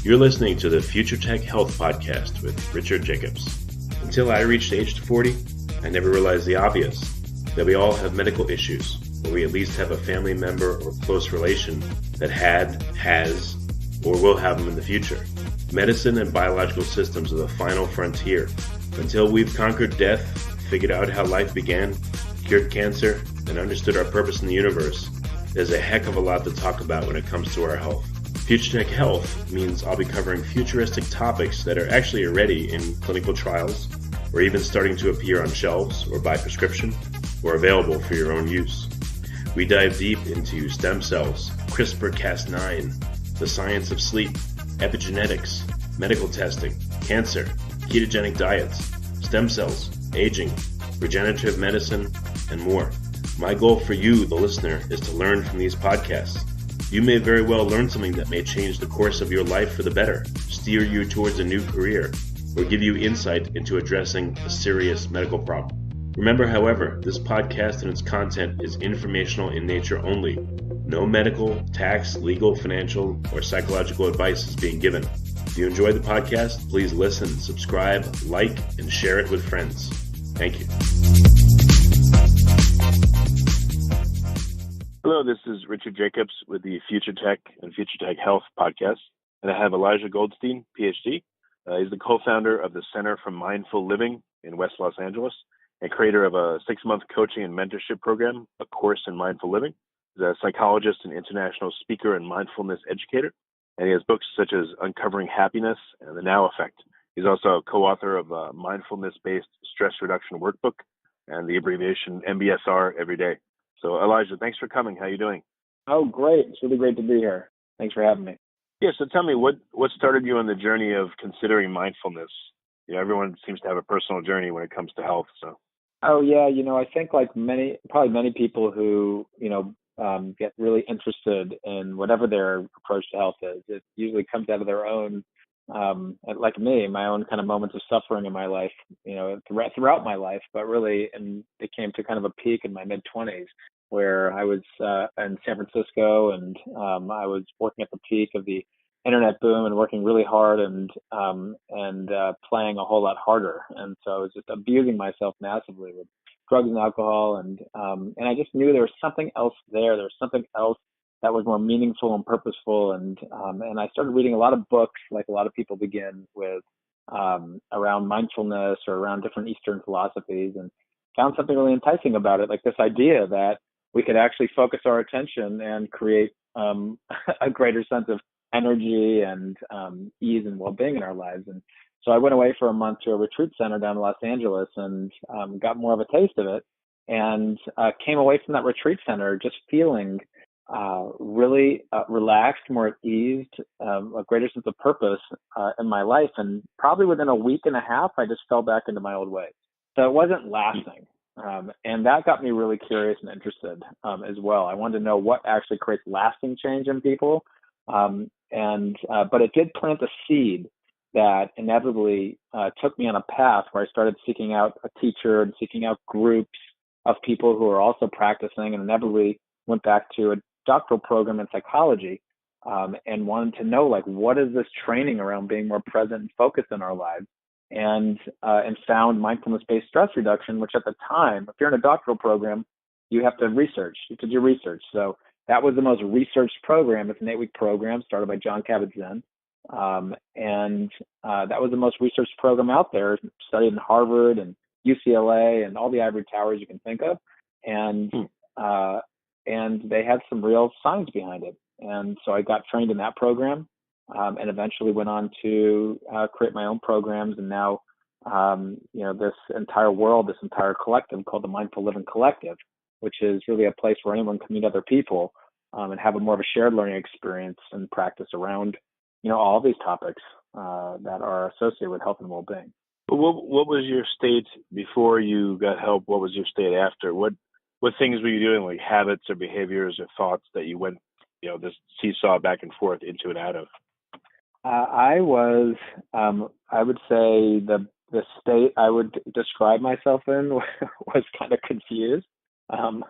You're listening to the Future Tech Health Podcast with Richard Jacobs. Until I reached age 40, I never realized the obvious, that we all have medical issues, or we at least have a family member or close relation that had, has, or will have them in the future. Medicine and biological systems are the final frontier. Until we've conquered death, figured out how life began, cured cancer, and understood our purpose in the universe, there's a heck of a lot to talk about when it comes to our health. Future Tech Health means I'll be covering futuristic topics that are actually already in clinical trials, or even starting to appear on shelves or by prescription, or available for your own use. We dive deep into stem cells, CRISPR-Cas9, the science of sleep, epigenetics, medical testing, cancer, ketogenic diets, stem cells, aging, regenerative medicine, and more. My goal for you, the listener, is to learn from these podcasts. You may very well learn something that may change the course of your life for the better, steer you towards a new career, or give you insight into addressing a serious medical problem. Remember, however, this podcast and its content is informational in nature only. No medical, tax, legal, financial, or psychological advice is being given. If you enjoyed the podcast, please listen, subscribe, like, and share it with friends. Thank you. Hello, this is Richard Jacobs with the Future Tech and Future Tech Health podcast, and I have Elisha Goldstein, PhD. He's the co-founder of the Center for Mindful Living in West Los Angeles and creator of a 6-month coaching and mentorship program, A Course in Mindful Living. He's a psychologist and international speaker and mindfulness educator, and he has books such as Uncovering Happiness and The Now Effect. He's also a co-author of a mindfulness-based stress reduction workbook and the abbreviation MBSR every day. So, Elisha, thanks for coming. How are you doing? Oh, great. It's really great to be here. Thanks for having me. Yeah, so tell me, what started you on the journey of considering mindfulness? You know, everyone seems to have a personal journey when it comes to health. So. Oh, yeah. I think like many people who, get really interested in whatever their approach to health is, it usually comes out of their own, like me, my own kind of moments of suffering in my life, throughout my life, but really, and it came to kind of a peak in my mid-20s where I was in San Francisco and I was working at the peak of the internet boom and working really hard and playing a whole lot harder. And so I was just abusing myself massively with drugs and alcohol. And I just knew there was something else there. There was something else that was more meaningful and purposeful. And I started reading a lot of books, like a lot of people begin with, around mindfulness or around different Eastern philosophies, and found something really enticing about it, like this idea that we could actually focus our attention and create a greater sense of energy and ease and well-being in our lives. And so I went away for a month to a retreat center down in Los Angeles and got more of a taste of it, and came away from that retreat center just feeling really relaxed, more at ease, a greater sense of purpose in my life. And probably within a week and a half, I just fell back into my old ways. So it wasn't lasting. And that got me really curious and interested as well. I wanted to know what actually creates lasting change in people. But it did plant a seed that inevitably took me on a path where I started seeking out a teacher and seeking out groups of people who are also practicing, and inevitably went back to a doctoral program in psychology and wanted to know, like, what is this training around being more present and focused in our lives? And found mindfulness-based stress reduction, which at the time, if you're in a doctoral program, you have to research. You have to do research. So that was the most researched program. It's an 8-week program started by John Kabat-Zinn. That was the most researched program out there, studied in Harvard and UCLA and all the ivory towers you can think of. And they had some real science behind it. And so I got trained in that program. And eventually went on to create my own programs. And now, this entire world, this entire collective called the Mindful Living Collective, which is really a place where anyone can meet other people and have a more of a shared learning experience and practice around, all these topics that are associated with health and well-being. What was your state before you got help? What was your state after? What things were you doing, like habits or behaviors or thoughts that you went, this seesaw back and forth into and out of? I was, I would say the state I would describe myself in was kind of confused. I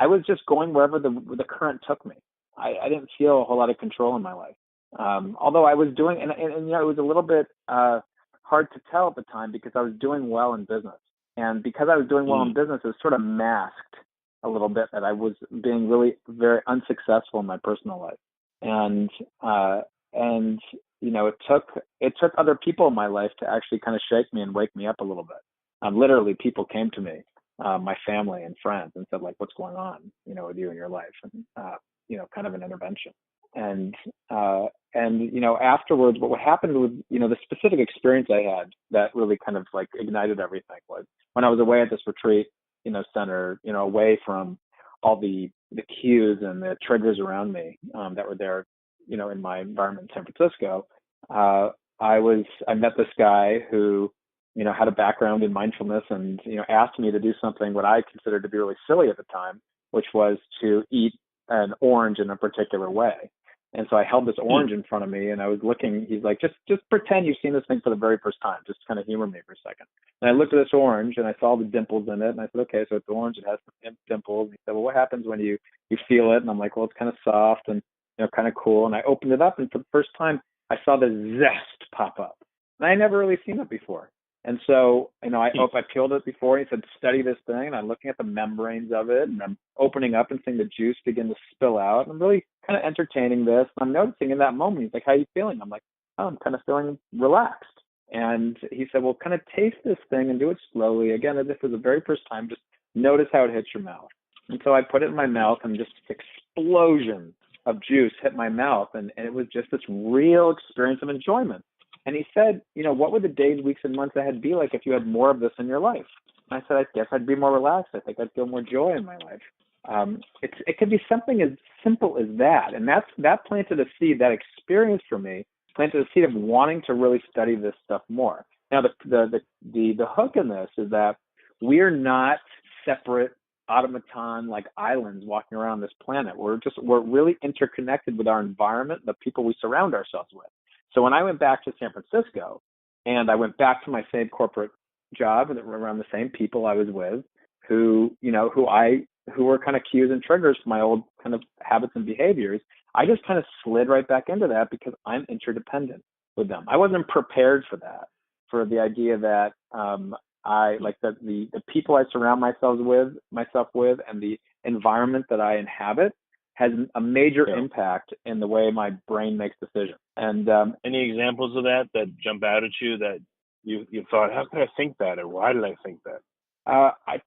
was just going wherever the current took me. I didn't feel a whole lot of control in my life. Although I was doing, and it was a little bit hard to tell at the time because I was doing well in business. And because I was doing well in business, it was sort of masked a little bit that I was being really very unsuccessful in my personal life. And it took other people in my life to actually kind of shake me and wake me up a little bit. Literally, people came to me, my family and friends, and said, like, "What's going on, with you in your life?" And kind of an intervention. And afterwards, what happened with the specific experience I had that really kind of like ignited everything was when I was away at this retreat, center, away from all the cues and the triggers around me that were there, in my environment in San Francisco. I met this guy who, had a background in mindfulness and, asked me to do something what I considered to be really silly at the time, which was to eat an orange in a particular way. And so I held this orange in front of me and I was looking, he's like, just pretend you've seen this thing for the very first time. Just kind of humor me for a second. And I looked at this orange and I saw the dimples in it. And I said, okay, so it's orange. It has some dimples. And he said, well, what happens when you feel it? And I'm like, well, it's kind of soft and, kind of cool. And I opened it up and for the first time I saw the zest pop up. And I had never really seen it before. And so, I peeled it before. He said, study this thing. And I'm looking at the membranes of it and I'm opening up and seeing the juice begin to spill out. And I'm really kind of entertaining this. And I'm noticing in that moment, he's like, how are you feeling? I'm like, oh, I'm kind of feeling relaxed. And he said, well, kind of taste this thing and do it slowly. Again, as if it was the very first time, just notice how it hits your mouth. And so I put it in my mouth and just explosion of juice hit my mouth. And it was just this real experience of enjoyment. And he said, what would the days, weeks, and months ahead be like if you had more of this in your life? And I said, I guess I'd be more relaxed. I think I'd feel more joy in my life. It could be something as simple as that. And that planted a seed, that experience for me, planted a seed of wanting to really study this stuff more. Now, the hook in this is that we're not separate automaton like islands walking around this planet. We're really interconnected with our environment, the people we surround ourselves with. So when I went back to San Francisco and I went back to my same corporate job and around the same people I was with who were kind of cues and triggers for my old kind of habits and behaviors, I just kind of slid right back into that because I'm interdependent with them. I wasn't prepared for that, for the idea that I like the people I surround myself with and the environment that I inhabit has a major impact in the way my brain makes decisions. And any examples of that jump out at you that you thought, how could I think that, or why did I think that? I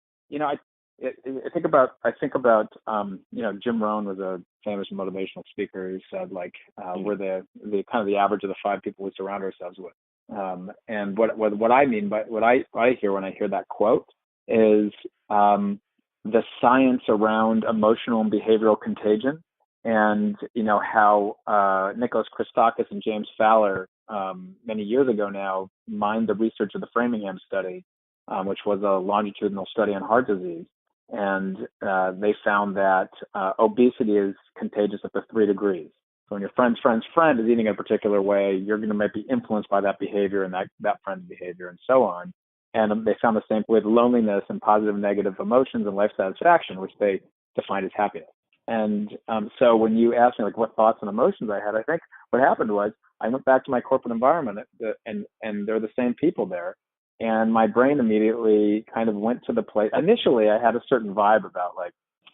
think about Jim Rohn was a famous motivational speaker who said we're the kind of the average of the 5 people we surround ourselves with. And what I mean by what I hear when I hear that quote is the science around emotional and behavioral contagion, and how Nicholas Christakis and James Fowler many years ago now mined the research of the Framingham study, which was a longitudinal study on heart disease, and they found that obesity is contagious up to 3 degrees. So when your friend's friend is eating a particular way, you're going to might be influenced by that behavior and that friend's behavior and so on. And they found the same with loneliness and positive and negative emotions and life satisfaction, which they defined as happiness. And so when you ask me what thoughts and emotions I had, I think what happened was I went back to my corporate environment and they're the same people there. And my brain immediately kind of went to the place. Initially, I had a certain vibe about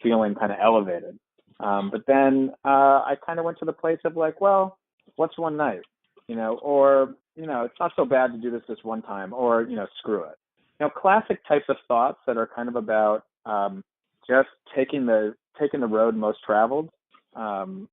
feeling kind of elevated. But then I kind of went to the place of well, what's one night, or, it's not so bad to do this one time, or, screw it. Classic types of thoughts that are kind of about just taking the road most traveled, and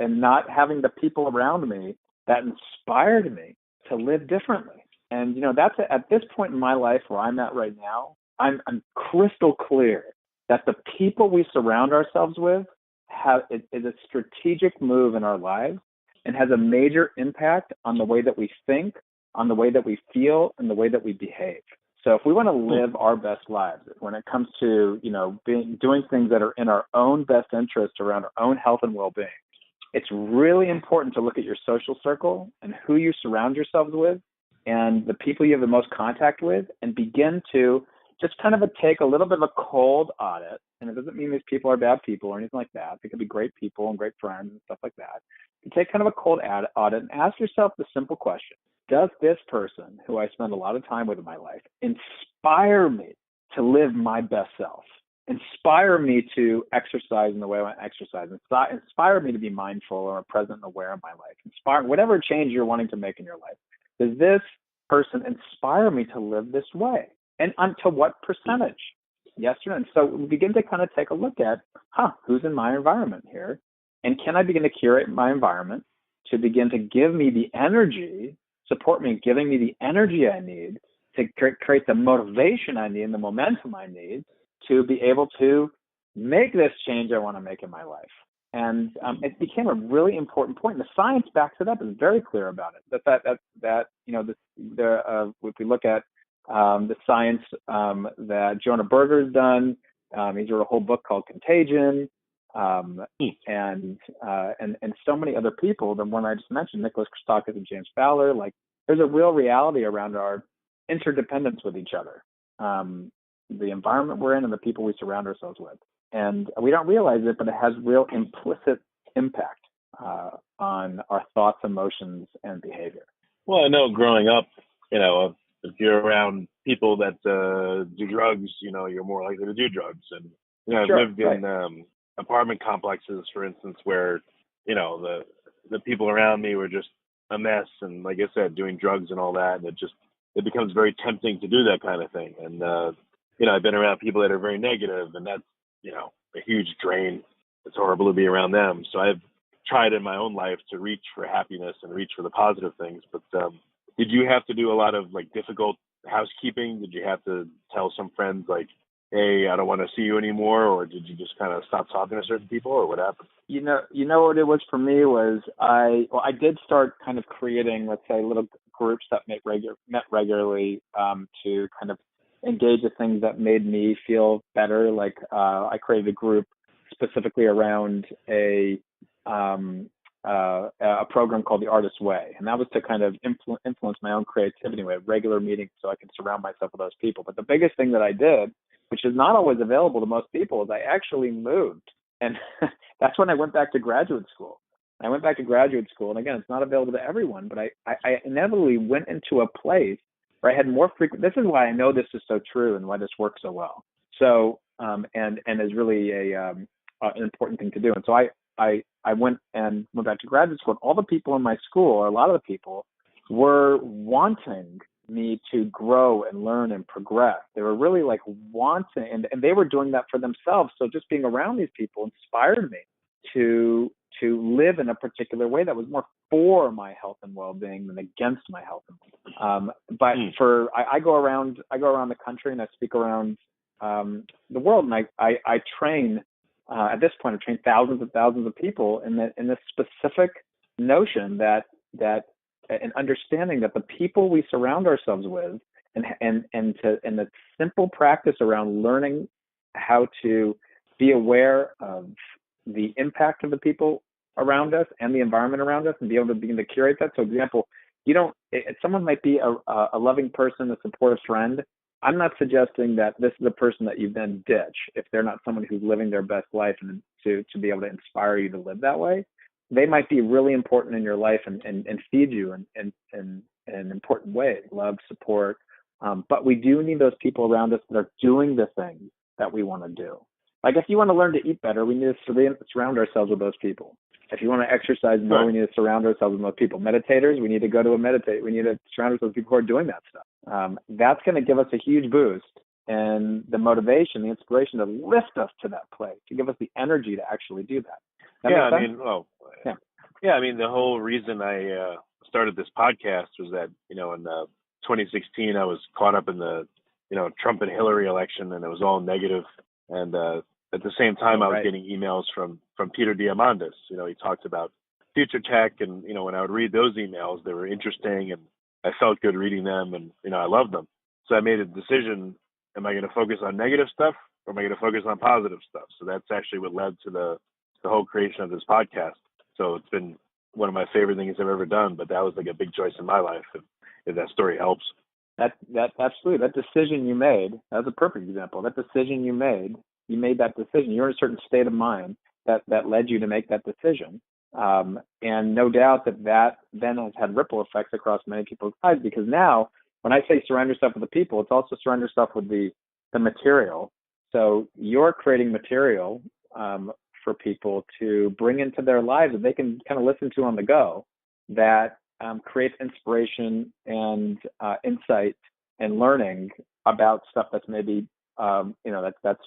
not having the people around me that inspired me to live differently. And, that's at this point in my life where I'm at right now, I'm crystal clear that the people we surround ourselves with is a strategic move in our lives and has a major impact on the way that we think, on the way that we feel, and the way that we behave. So if we want to live our best lives, when it comes to, doing things that are in our own best interest around our own health and well-being, it's really important to look at your social circle and who you surround yourselves with and the people you have the most contact with, and begin to just kind of take a little bit of a cold audit. And it doesn't mean these people are bad people or anything like that. They could be great people and great friends and stuff like that. To take kind of a cold audit and ask yourself the simple question: does this person who I spend a lot of time with in my life inspire me to live my best self? Inspire me to exercise in the way I want to exercise. Inspire me to be mindful or present and aware of my life. Inspire whatever change you're wanting to make in your life. Does this person inspire me to live this way? And to what percentage? Yes or no? And so we begin to kind of take a look at, who's in my environment here? And can I begin to curate my environment to begin to give me the energy, support me, giving me the energy I need to create the motivation I need and the momentum I need to be able to make this change I want to make in my life. And it became a really important point. And the science backs it up. Is very clear about it. That if we look at the science that Jonah Berger's done, he wrote a whole book called Contagion, and so many other people. The one I just mentioned, Nicholas Christakis and James Fowler. Like, there's a real reality around our interdependence with each other. The environment we're in and the people we surround ourselves with. And we don't realize it, but it has real implicit impact on our thoughts, emotions, and behavior. Well, I know growing up, if you're around people that do drugs, you're more likely to do drugs. And, I've lived in apartment complexes, for instance, where, the people around me were just a mess. And like I said, doing drugs and all that. And it becomes very tempting to do that kind of thing. And, I've been around people that are very negative, and that's, a huge drain. It's horrible to be around them. So I've tried in my own life to reach for happiness and reach for the positive things. But did you have to do a lot of difficult housekeeping? Did you have to tell some friends hey, I don't want to see you anymore? Or did you just kind of stop talking to certain people, or what happened? You know what it was for me was I did start kind of creating, let's say, little groups that met regularly to kind of engage with things that made me feel better. Like I created a group specifically around a program called The Artist's Way, and that was to kind of influence my own creativity. We had regular meetings so I could surround myself with those people. But the biggest thing that I did, which is not always available to most people, is I actually moved, and that's when I went back to graduate school. I went back to graduate school, and again, it's not available to everyone, but I inevitably went into a place where I had more frequent. This is why I know this is so true and why this works so well. So and is really an important thing to do. And so I went back to graduate school, and all the people in my school, or a lot of the people, were wanting me to grow and learn and progress. They were really wanting, and they were doing that for themselves. So just being around these people inspired me to live in a particular way that was more for my health and well-being than against my health and well-being. But I go around the country and I speak around the world, and I train. At this point, I've trained thousands and thousands of people in this specific notion that an understanding that the people we surround ourselves with, and the simple practice around learning how to be aware of the impact of the people around us and the environment around us, and be able to begin to curate that. So, example, someone might be a loving person, a supportive friend. I'm not suggesting that this is a person that you then ditch if they're not someone who's living their best life, and to be able to inspire you to live that way. They might be really important in your life and feed you in an important way, love, support. But we do need those people around us that are doing the things that we want to do. Like, if you want to learn to eat better, we need to surround ourselves with those people. If you want to exercise more, we need to surround ourselves with those people. Meditators, we need to go to we need to surround ourselves with people who are doing that stuff. That's going to give us a huge boost, and the motivation, the inspiration to lift us to that place, to give us the energy to actually do that. I mean, the whole reason I started this podcast was that, in 2016, I was caught up in the, Trump and Hillary election, and it was all negative. And at the same time, I was getting emails from Peter Diamandis. He talked about future tech, and, when I would read those emails, they were interesting, and I felt good reading them, and, I loved them. So I made a decision: am I going to focus on negative stuff, or am I going to focus on positive stuff? So that's actually what led to the whole creation of this podcast. So it's been one of my favorite things I've ever done, but that was like a big choice in my life, if that story helps. That absolutely, that decision you made, that was a perfect example. That decision you made that decision. You're in a certain state of mind that led you to make that decision. And no doubt that then has had ripple effects across many people's lives, because now when I say surround yourself with the people, it's also surround yourself with the material. So you're creating material for people to bring into their lives that they can kind of listen to on the go, that creates inspiration and insight and learning about stuff that's maybe that's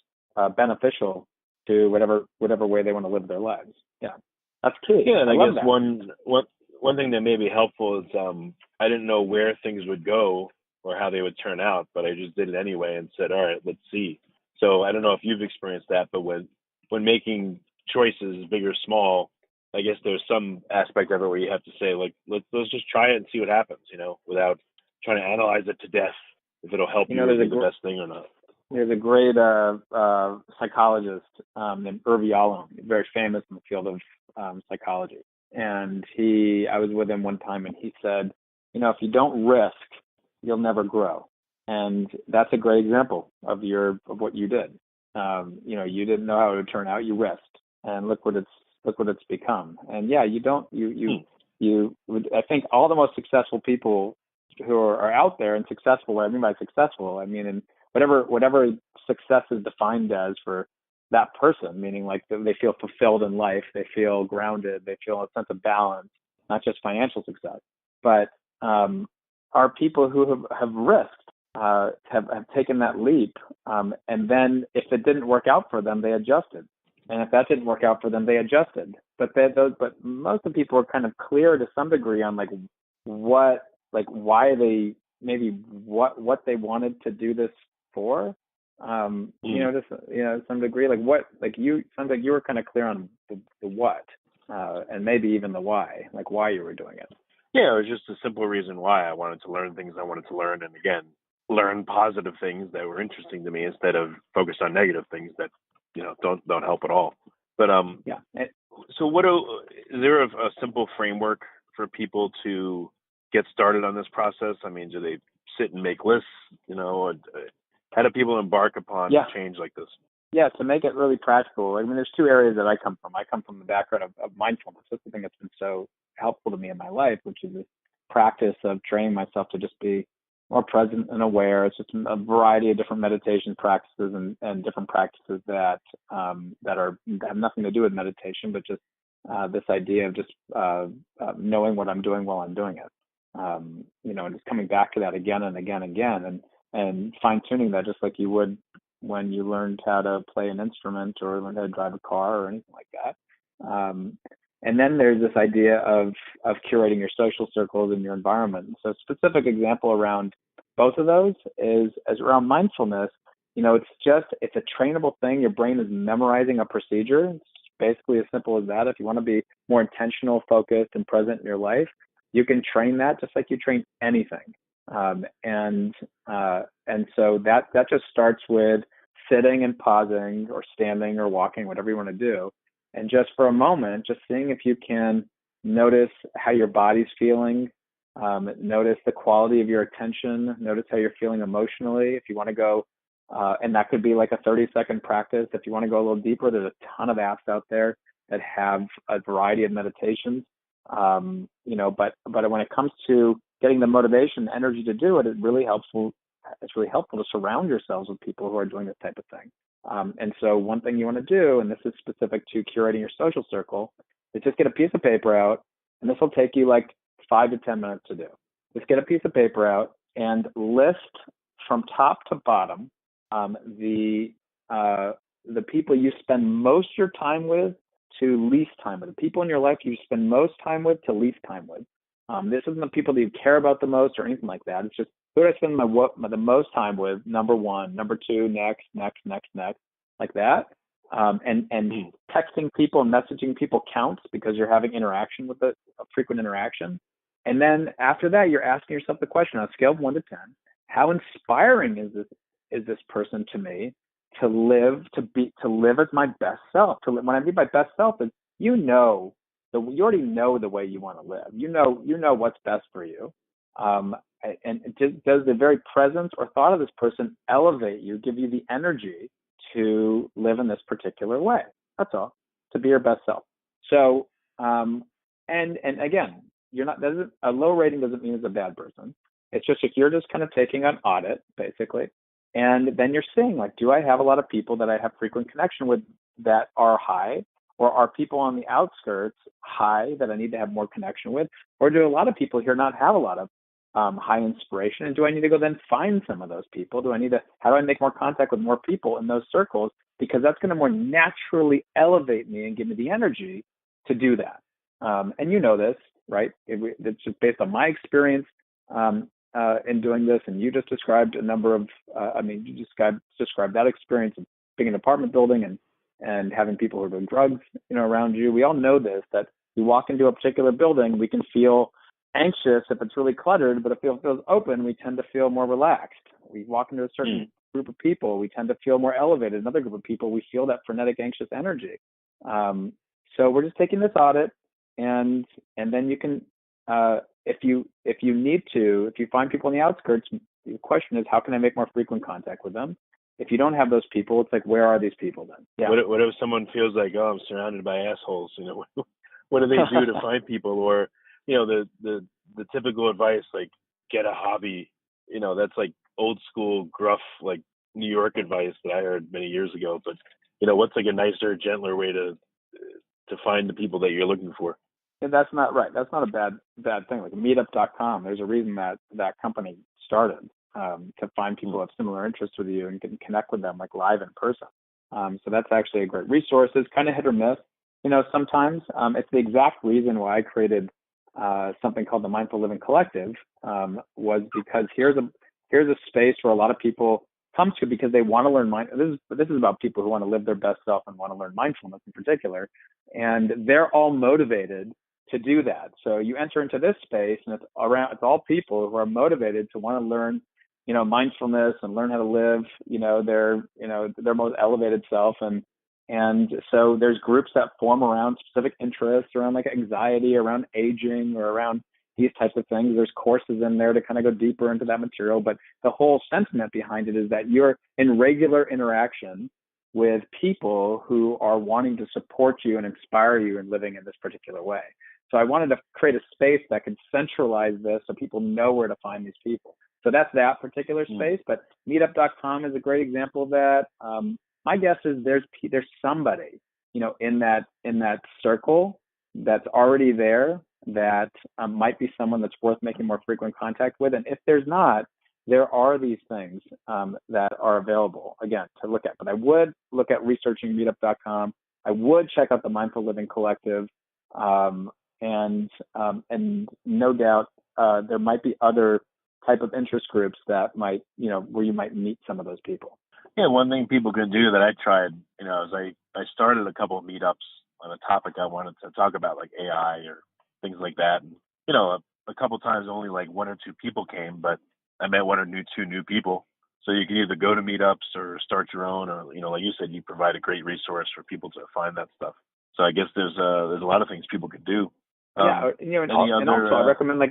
beneficial to whatever way they want to live their lives. Yeah, that's key. Yeah, and I guess that. one thing that may be helpful is I didn't know where things would go or how they would turn out, but I just did it anyway and said, all right, let's see. So I don't know if you've experienced that, but when making choices, big or small, I guess there's some aspect of it where you have to say, like, let's just try it and see what happens, without trying to analyze it to death, if it'll help you do the best thing or not. There's a great psychologist named Irv Yalom, very famous in the field of psychology. And I was with him one time, and he said, if you don't risk, you'll never grow. And that's a great example of what you did. You didn't know how it would turn out. You risked, and look what it's become. And yeah, I think all the most successful people who are out there, and successful, what I mean by successful, and whatever success is defined as for that person, meaning like they feel fulfilled in life, they feel grounded, they feel a sense of balance, not just financial success, but are people who have risked, have taken that leap, and then if it didn't work out for them, they adjusted, and if that didn't work out for them, they adjusted. But most of the people are kind of clear to some degree on why they maybe what they wanted to do this for. To some degree, sounds like you were kind of clear on the what, and maybe even the why, like why you were doing it. Yeah, it was just a simple reason why I wanted to learn things I wanted to learn, and again, learn positive things that were interesting to me instead of focus on negative things that don't help at all. But so is there a simple framework for people to get started on this process? I mean, do they sit and make lists? How do people embark upon change like this? Yeah, to make it really practical. I mean, there's two areas that I come from. I come from the background of mindfulness. That's the thing that's been so helpful to me in my life, which is this practice of training myself to just be more present and aware. It's just a variety of different meditation practices and different practices that have nothing to do with meditation, but just this idea of just knowing what I'm doing while I'm doing it. And just coming back to that again and again and again, and fine tuning that just like you would when you learned how to play an instrument or learned how to drive a car or anything like that. And then there's this idea of curating your social circles and your environment. So a specific example around both of those is around mindfulness. It's a trainable thing. Your brain is memorizing a procedure. It's basically as simple as that. If you want to be more intentional, focused, and present in your life, you can train that just like you train anything. And so that just starts with sitting and pausing or standing or walking, whatever you want to do. And just for a moment, just seeing if you can notice how your body's feeling, notice the quality of your attention, notice how you're feeling emotionally. If you want to go, and that could be like a 30-second practice. If you want to go a little deeper, there's a ton of apps out there that have a variety of meditations. But when it comes to getting the motivation, energy to do it, it's really helpful to surround yourselves with people who are doing this type of thing. And so one thing you want to do, and this is specific to curating your social circle, is just get a piece of paper out, and this will take you like 5 to 10 minutes to do. Just get a piece of paper out and list from top to bottom the people you spend most of your time with to least time with. The people in your life you spend most time with to least time with. This isn't the people that you care about the most or anything like that. It's just who do I spend the most time with, number one, number two, next, like that. And texting people and messaging people counts because you're having interaction with a frequent interaction. And then after that, you're asking yourself the question on a scale of 1 to 10, how inspiring is this person to me to live as my best self? When I mean my best self is, you already know the way you want to live. You know what's best for you. does the very presence or thought of this person elevate you, give you the energy to live in this particular way? That's all. To be your best self. So, and again, a low rating doesn't mean it's a bad person. It's just if you're just kind of taking an audit, basically, and then you're seeing, like, do I have a lot of people that I have frequent connection with that are high, or are people on the outskirts high that I need to have more connection with, or do a lot of people here not have a lot of high inspiration, and do I need to go then find some of those people? How do I make more contact with more people in those circles? Because that's going to more naturally elevate me and give me the energy to do that. And you know this, right? It's just based on my experience in doing this, and you just described a number of, you described that experience of being in an apartment building and having people who are doing drugs, around you. We all know this, that we walk into a particular building, we can feel anxious if it's really cluttered, but if it feels open, we tend to feel more relaxed. We walk into a certain group of people, we tend to feel more elevated. Another group of people, we feel that frenetic, anxious energy. So we're just taking this audit, and then you can, if you find people on the outskirts, the question is, how can I make more frequent contact with them? If you don't have those people, it's like, where are these people then? Yeah. What if someone feels like, oh, I'm surrounded by assholes? What do they do to find people? Or, the typical advice, like, get a hobby. That's like old school, gruff, like New York advice that I heard many years ago. But, what's like a nicer, gentler way to find the people that you're looking for? And that's not right. That's not a bad thing. Like meetup.com, there's a reason that company started, to find people who have similar interests with you and can connect with them, like, live in person. So that's actually a great resource. It's kind of hit or miss. Sometimes it's the exact reason why I created something called the Mindful Living Collective, was because here's a space where a lot of people come to because they want to learn this is about people who want to live their best self and want to learn mindfulness in particular, and they're all motivated to do that. So you enter into this space, and it's all people who are motivated to want to learn, mindfulness and learn how to live, their most elevated self. And so there's groups that form around specific interests, around like anxiety, around aging, or around these types of things. There's courses in there to kind of go deeper into that material. But the whole sentiment behind it is that you're in regular interaction with people who are wanting to support you and inspire you in living in this particular way. So I wanted to create a space that could centralize this so people know where to find these people. So that's that particular space. But meetup.com is a great example of that. My guess is there's somebody, in that circle that's already there that might be someone that's worth making more frequent contact with. And if there's not, there are these things that are available, again, to look at. But I would look at researching meetup.com. I would check out the Mindful Living Collective. And no doubt there might be other type of interest groups that might, where you might meet some of those people. Yeah, one thing people can do that I tried, is I started a couple of meetups on a topic I wanted to talk about, like AI or things like that. And, a couple of times only like one or two people came, but I met two new people. So you can either go to meetups or start your own, or, like you said, you provide a great resource for people to find that stuff. So I guess there's a lot of things people could do. And also I recommend,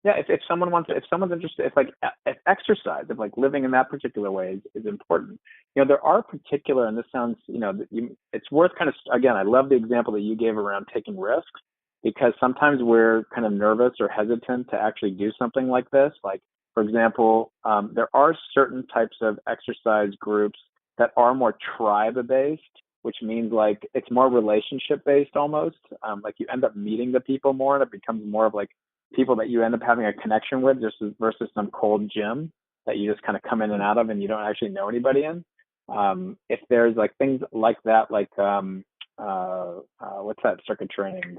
if someone's interested, if exercise, if like living in that particular way is important, there are particular, and this sounds, it's worth kind of, again, I love the example that you gave around taking risks, because sometimes we're kind of nervous or hesitant to actually do something like this. Like, for example, there are certain types of exercise groups that are more tribe-based, which means like it's more relationship-based almost. Like you end up meeting the people more, and it becomes more of like people that you end up having a connection with, just versus some cold gym that you just kind of come in and out of and you don't actually know anybody in. If there's like things like that, like what's that circuit training?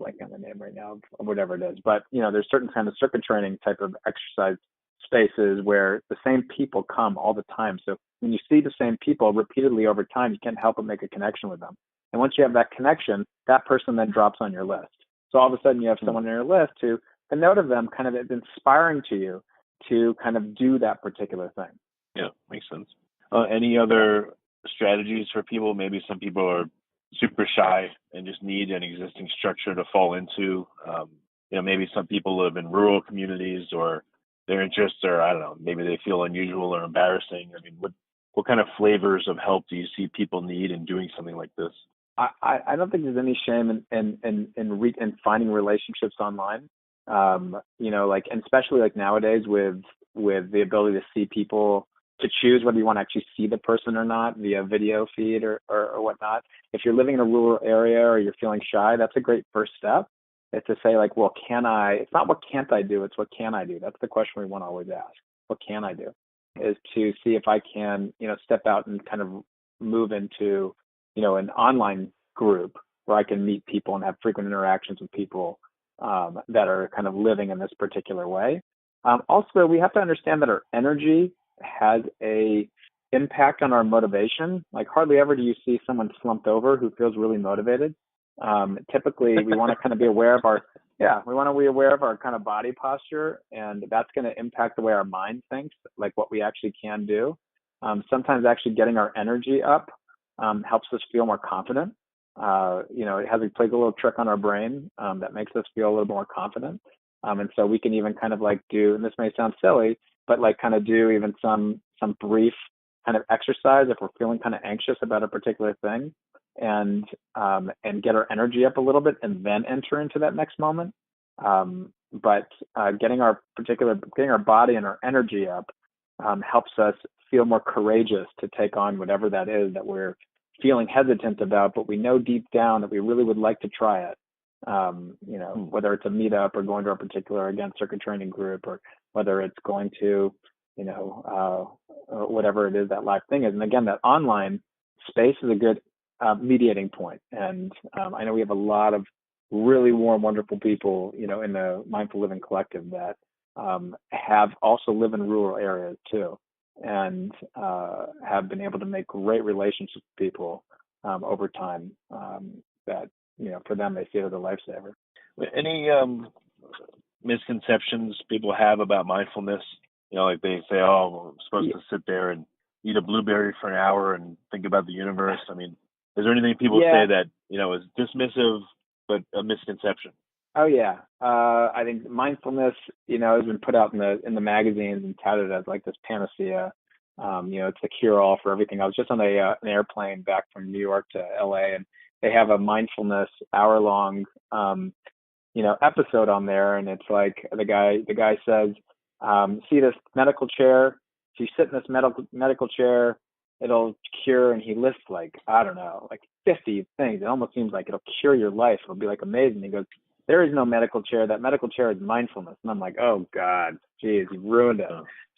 Blanking on the name right now, whatever it is. But there's certain kind of circuit training type of exercise spaces where the same people come all the time. So when you see the same people repeatedly over time, you can't help but make a connection with them. And once you have that connection, that person then drops on your list. So all of a sudden you have someone on your list who, a note of them kind of is inspiring to you to kind of do that particular thing. Yeah, makes sense. Any other strategies for people? Maybe some people are super shy and just need an existing structure to fall into. maybe some people live in rural communities, or their interests are, I don't know, maybe they feel unusual or embarrassing. I mean, what kind of flavors of help do you see people need in doing something like this? I don't think there's any shame in finding relationships online. Like, and especially like nowadays with the ability to see people, to choose whether you want to actually see the person or not via video feed or whatnot. If you're living in a rural area or you're feeling shy, that's a great first step. It's to say like, well, it's not what can't I do, it's what can I do? That's the question we want to always ask. What can I do? Is to see if I can, step out and kind of move into, an online group where I can meet people and have frequent interactions with people that are kind of living in this particular way. Also, we have to understand that our energy has a impact on our motivation. Like hardly ever do you see someone slumped over who feels really motivated. Typically, we want to kind of be aware of our kind of body posture, and that's going to impact the way our mind thinks, like what we actually can do. Sometimes actually getting our energy up helps us feel more confident. It plays a little trick on our brain that makes us feel a little more confident. And so we can even kind of like do, and this may sound silly, but like kind of do even some brief kind of exercise if we're feeling kind of anxious about a particular thing, and get our energy up a little bit and then enter into that next moment. But getting our body and our energy up helps us feel more courageous to take on whatever that is that we're feeling hesitant about, but we know deep down that we really would like to try it. Whether it's a meetup or going to a particular, again, circuit training group, or whether it's going to, whatever it is that live thing is. And again, that online space is a good mediating point. And I know we have a lot of really warm, wonderful people, in the Mindful Living Collective that have also live in rural areas too, and have been able to make great relationships with people over time that, for them, they see it as a lifesaver. Any misconceptions people have about mindfulness? Like they say, oh, I'm supposed to sit there and eat a blueberry for an hour and think about the universe. I mean, is there anything people say that, is dismissive, but a misconception? Oh, yeah. I think mindfulness, has been put out in the magazines and touted as like this panacea. It's the cure-all for everything. I was just on an airplane back from New York to LA, and they have a mindfulness hour-long, episode on there. And it's like the guy says, see this medical chair? If you sit in this medical chair, it'll cure. And he lists like 50 things. It almost seems like it'll cure your life. It'll be like amazing. He goes, there is no medical chair. That medical chair is mindfulness. And I'm like, oh God, geez, you ruined it.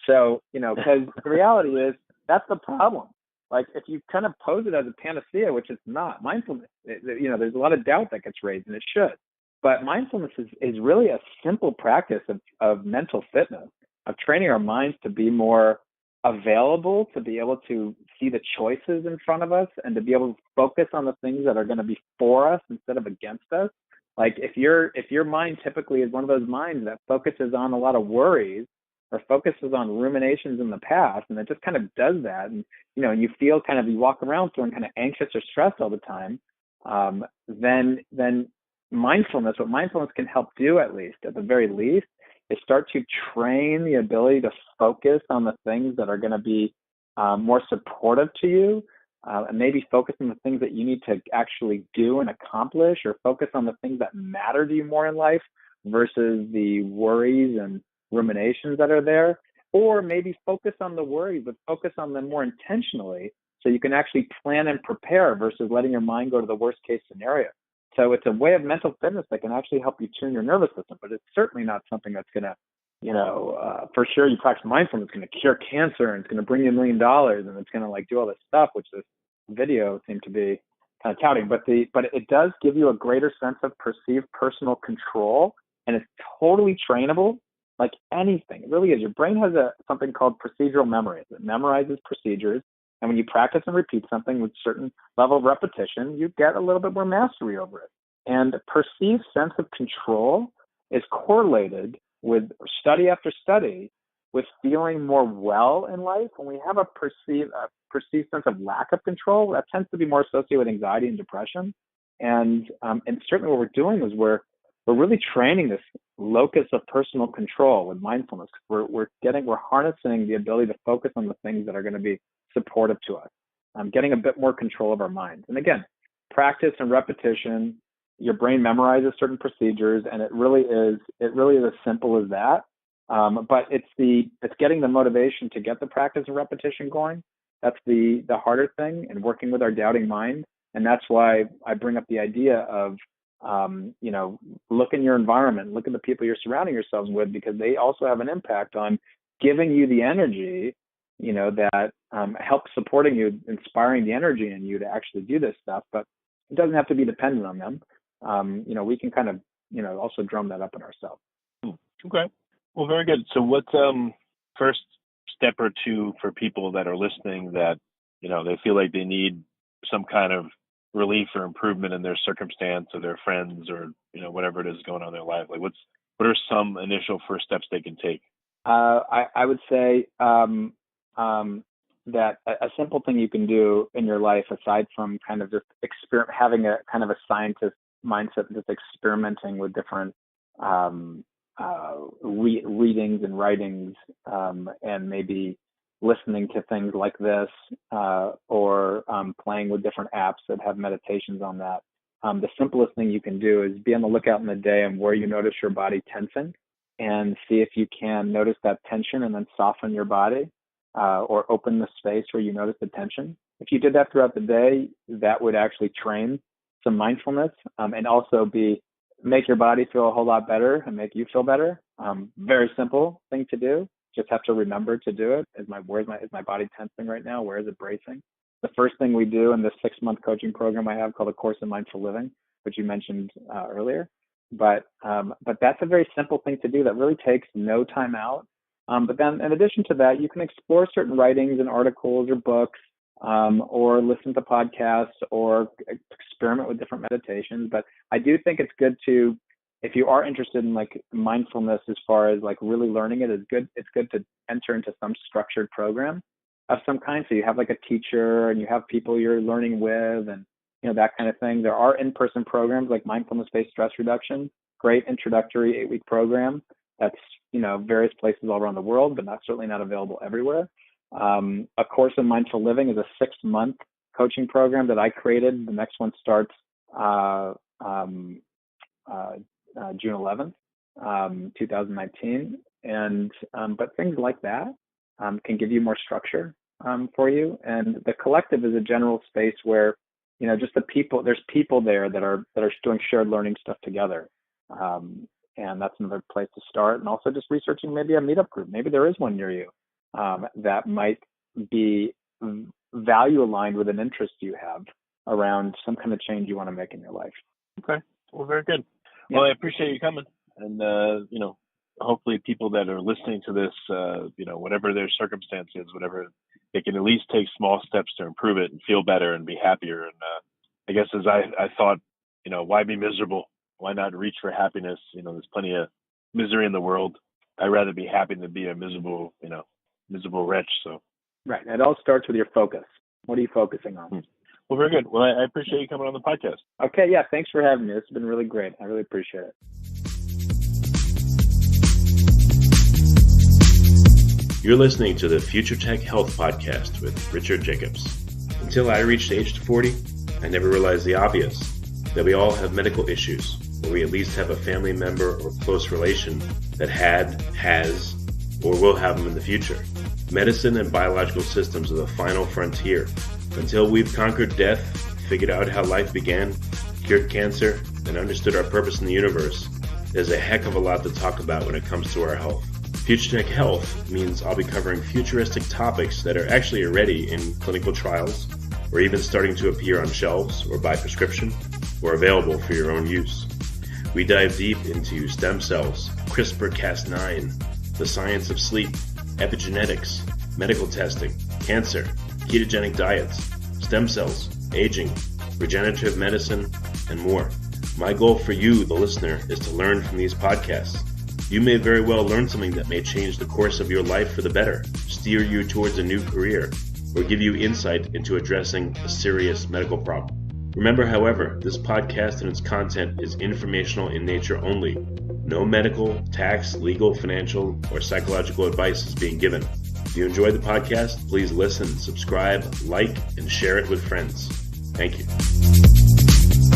So, because the reality is that's the problem. Like if you kind of pose it as a panacea, which it's not, mindfulness, there's a lot of doubt that gets raised, and it should. But mindfulness is really a simple practice of mental fitness, of training our minds to be more available, to be able to see the choices in front of us, and to be able to focus on the things that are going to be for us instead of against us. Like if your mind typically is one of those minds that focuses on a lot of worries or focuses on ruminations in the past, and it just kind of does that, and you feel kind of, you walk around feeling kind of anxious or stressed all the time, then mindfulness, what mindfulness can help do, at the very least, is start to train the ability to focus on the things that are going to be more supportive to you, and maybe focus on the things that you need to actually do and accomplish, or focus on the things that matter to you more in life versus the worries and ruminations that are there, or maybe focus on the worries, but focus on them more intentionally so you can actually plan and prepare versus letting your mind go to the worst case scenario. So it's a way of mental fitness that can actually help you tune your nervous system, but it's certainly not something that's going to, for sure, you practice mindfulness, it's going to cure cancer, and it's going to bring you $1 million, and it's going to like do all this stuff, which this video seemed to be kind of touting. But it does give you a greater sense of perceived personal control, and it's totally trainable, like anything. It really is. Your brain has something called procedural memory. It memorizes procedures. And when you practice and repeat something with certain level of repetition, you get a little bit more mastery over it. And perceived sense of control is correlated with study after study with feeling more well in life. When we have a perceived sense of lack of control, that tends to be more associated with anxiety and depression. And certainly what we're doing is we're we're really training this locus of personal control with mindfulness. We're harnessing the ability to focus on the things that are going to be supportive to us. Getting a bit more control of our minds. And again, practice and repetition, your brain memorizes certain procedures, and it really is as simple as that. But it's getting the motivation to get the practice and repetition going. That's the harder thing, and working with our doubting mind. And that's why I bring up the idea of, look in your environment, look at the people you're surrounding yourselves with, because they also have an impact on giving you the energy, that helps supporting you, inspiring the energy in you to actually do this stuff. But it doesn't have to be dependent on them. We can kind of, also drum that up in ourselves. Okay. Well, very good. So what's first step or two for people that are listening that, they feel like they need some kind of relief or improvement in their circumstance or their friends or, whatever it is going on in their life? Like what are some initial first steps they can take? I would say that a simple thing you can do in your life, aside from kind of just having a kind of a scientist mindset, just experimenting with different readings and writings, and maybe listening to things like this, or playing with different apps that have meditations on that. The simplest thing you can do is be on the lookout in the day and where you notice your body tensing, and see if you can notice that tension and then soften your body, or open the space where you notice the tension. If you did that throughout the day, that would actually train some mindfulness, and also make your body feel a whole lot better and make you feel better. Very simple thing to do. Just have to remember to do it. Is my body tensing right now? Where is it bracing? The first thing we do in this 6-month coaching program I have called A Course in Mindful Living, which you mentioned earlier. But that's a very simple thing to do that really takes no time out. But then in addition to that, you can explore certain writings and articles or books, or listen to podcasts or experiment with different meditations. But I do think it's good to, if you are interested in like mindfulness as far as like really learning it, it's good to enter into some structured program of some kind. So you have like a teacher and you have people you're learning with, and that kind of thing. There are in-person programs like mindfulness-based stress reduction, great introductory 8-week program that's various places all around the world, but certainly not available everywhere. A Course in Mindful Living is a 6-month coaching program that I created. The next one starts June 11th, 2019. But things like that can give you more structure for you. And the collective is a general space where, just there's people there that are doing shared learning stuff together. And that's another place to start. And also just researching maybe a meetup group. Maybe there is one near you that might be value aligned with an interest you have around some kind of change you want to make in your life. Okay. Well, very good. Yeah. Well, I appreciate you coming. And, hopefully people that are listening to this, whatever their circumstances, whatever, they can at least take small steps to improve it and feel better and be happier. And I guess as I thought, why be miserable? Why not reach for happiness? There's plenty of misery in the world. I'd rather be happy than be a miserable wretch. So, right. It all starts with your focus. What are you focusing on? Well, very good. Well, I appreciate you coming on the podcast. Okay. Yeah. Thanks for having me. It's been really great. I really appreciate it. You're listening to the Future Tech Health Podcast with Richard Jacobs. Until I reached age 40, I never realized the obvious, that we all have medical issues, or we at least have a family member or close relation that has, or will have them in the future. Medicine and biological systems are the final frontier. Until we've conquered death, figured out how life began, cured cancer, and understood our purpose in the universe, there's a heck of a lot to talk about when it comes to our health. Future Tech Health means I'll be covering futuristic topics that are actually already in clinical trials, or even starting to appear on shelves or by prescription, or available for your own use. We dive deep into stem cells, CRISPR-Cas9, the science of sleep, epigenetics, medical testing, cancer, ketogenic diets, stem cells, aging, regenerative medicine, and more. My goal for you, the listener, is to learn from these podcasts. You may very well learn something that may change the course of your life for the better, steer you towards a new career, or give you insight into addressing a serious medical problem. Remember, however, this podcast and its content is informational in nature only. No medical, tax, legal, financial, or psychological advice is being given. If you enjoyed the podcast, please listen, subscribe, like, and share it with friends. Thank you.